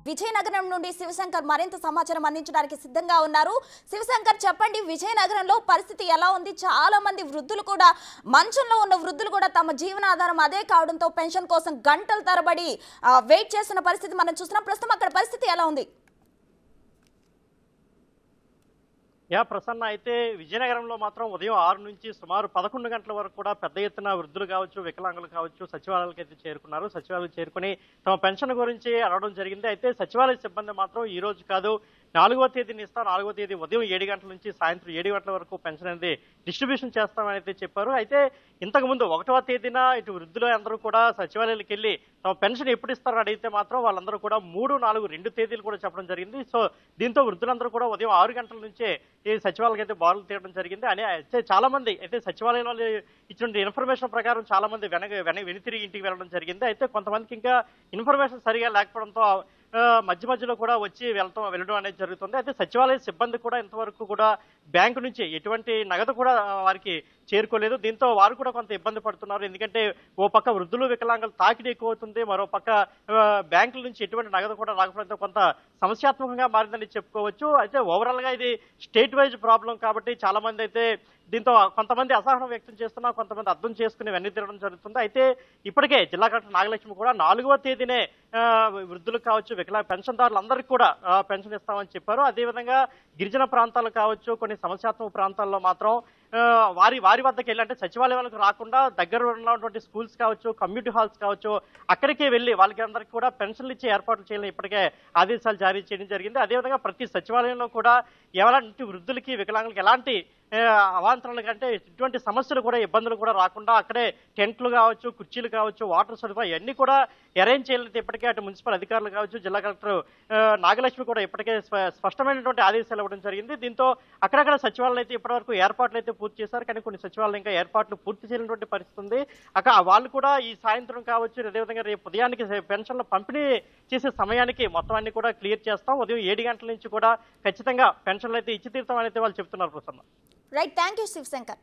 విజయనగరం నుండి శివశంకర్ మరింత సమాచారం అందించడానికి సిద్ధంగా ఉన్నారు. శివశంకర్, చెప్పండి, విజయనగరంలో పరిస్థితి ఎలా ఉంది? చాలా మంది వృద్ధులు కూడా, మంచంలో ఉన్న వృద్ధులు కూడా తమ జీవనాధారం అదే కావడంతో పెన్షన్ కోసం గంటల తరబడి వెయిట్ చేస్తున్న పరిస్థితి మనం చూస్తున్నాం. ప్రస్తుతం అక్కడ పరిస్థితి ఎలా ఉంది? ప్రసన్న, అయితే విజయనగరంలో మాత్రం ఉదయం 6 నుంచి సుమారు 11 గంటల వరకు కూడా పెద్ద ఎత్తున వృద్ధులు కావచ్చు, వికలాంగులు కావచ్చు సచివాలయాలకు అయితే చేరుకున్నారు. సచివాలయం చేరుకుని తమ పెన్షన్ గురించి అడగడం జరిగింది. అయితే సచివాలయ సిబ్బంది మాత్రం ఈ రోజు కాదు, 4వ తేదీని ఇస్తాం, 4వ తేదీ ఉదయం 7 గంటల నుంచి సాయంత్రం 7 గంటల వరకు పెన్షన్ అనేది డిస్ట్రిబ్యూషన్ చేస్తామని అయితే చెప్పారు. అయితే ఇంతకుముందు 1వ తేదీన ఇటు వృద్ధులు అందరూ కూడా సచివాలయాలకు వెళ్లి తమ పెన్షన్ ఎప్పుడు ఇస్తారని అడిగితే మాత్రం వాళ్ళందరూ కూడా 3, 4, 2 తేదీలు కూడా చెప్పడం జరిగింది. సో దీంతో వృద్ధులందరూ కూడా ఉదయం 6 గంటల నుంచే ఈ సచివాలయాలకు అయితే బారులు తీయడం జరిగింది. అయితే చాలా మంది అయితే సచివాలయంలో ఇచ్చిన ఇన్ఫర్మేషన్ ప్రకారం చాలా మంది వెనుతిరిగి ఇంటికి వెళ్ళడం జరిగింది. అయితే కొంతమందికి ఇంకా ఇన్ఫర్మేషన్ సరిగా లేకపోవడంతో మధ్యలో కూడా వచ్చి వెళ్ళడం అనేది జరుగుతుంది. అయితే సచివాలయ సిబ్బంది కూడా ఇంతవరకు కూడా బ్యాంకు నుంచి ఎటువంటి నగదు కూడా వారికి చేరుకోలేదు. దీంతో వారు కూడా కొంత ఇబ్బంది పడుతున్నారు. ఎందుకంటే ఓ పక్క వృద్ధులు వికలాంగులు తాకిడి ఎక్కువ అవుతుంది, మరో పక్క బ్యాంకుల నుంచి ఎటువంటి నగదు కూడా రాకపోవడంతో కొంత సమస్యాత్మకంగా మారిందని చెప్పుకోవచ్చు. అయితే ఓవరాల్ గా ఇది స్టేట్ వైజ్ ప్రాబ్లం కాబట్టి చాలా మంది అయితే దీంతో కొంతమంది అసహనం వ్యక్తం చేస్తున్నా, కొంతమంది అర్థం చేసుకుని వెన్ను తిరగడం జరుగుతుంది. అయితే ఇప్పటికే జిల్లా కలెక్టర్ నాగలక్ష్మి కూడా 4వ తేదీనే వృద్ధులకు కావచ్చు, పెన్షన్దారులందరికీ కూడా పెన్షన్ ఇస్తామని చెప్పారు. అదేవిధంగా గిరిజన ప్రాంతాలు కావచ్చు, కొన్ని సమస్యాత్మక ప్రాంతాల్లో మాత్రం వారి వద్దకు వెళ్ళి, అంటే సచివాలయాలకు రాకుండా దగ్గర ఉన్నటువంటి స్కూల్స్ కావచ్చు, కమ్యూనిటీ హాల్స్ కావచ్చు, అక్కడికే వెళ్ళి వాళ్ళకి అందరికీ కూడా పెన్షన్లు ఇచ్చే ఏర్పాట్లు చేయాలని ఇప్పటికే ఆదేశాలు జారీ చేయడం జరిగింది. అదేవిధంగా ప్రతి సచివాలయంలో కూడా ఎలాంటి వృద్ధులకి, వికలాంగులకి ఎలాంటి అవాంతరాలు కంటే ఇటువంటి సమస్యలు కూడా, ఇబ్బందులు కూడా రాకుండా అక్కడే టెంట్లు కావచ్చు, కుర్చీలు కావచ్చు, వాటర్ సదుపాయం ఇవన్నీ కూడా అరేంజ్ చేయాలంటే ఇప్పటికే అటు మున్సిపల్ అధికారులు కావచ్చు, జిల్లా కలెక్టర్ నాగలక్ష్మి కూడా ఇప్పటికే స్పష్టమైనటువంటి ఆదేశాలు ఇవ్వడం జరిగింది. దీంతో అక్కడక్కడ సచివాలయాలు అయితే ఇప్పటివరకు ఏర్పాట్లు అయితే పూర్తి చేశారు, కానీ కొన్ని సచివాలయాలు ఇంకా ఏర్పాట్లు పూర్తి చేయనటువంటి పరిస్థితి ఉంది. వాళ్ళు కూడా ఈ సాయంత్రం కావచ్చు, అదేవిధంగా రేపు ఉదయానికి పెన్షన్లు పంపిణీ చేసే సమయానికి మొత్తం అన్ని కూడా క్లియర్ చేస్తాం. ఉదయం 7 గంటల నుంచి కూడా ఖచ్చితంగా పెన్షన్లు అయితే ఇచ్చి తీరుతామని అయితే వాళ్ళు చెప్తున్నారు. Prasanna. Right, thank you Shivshankar.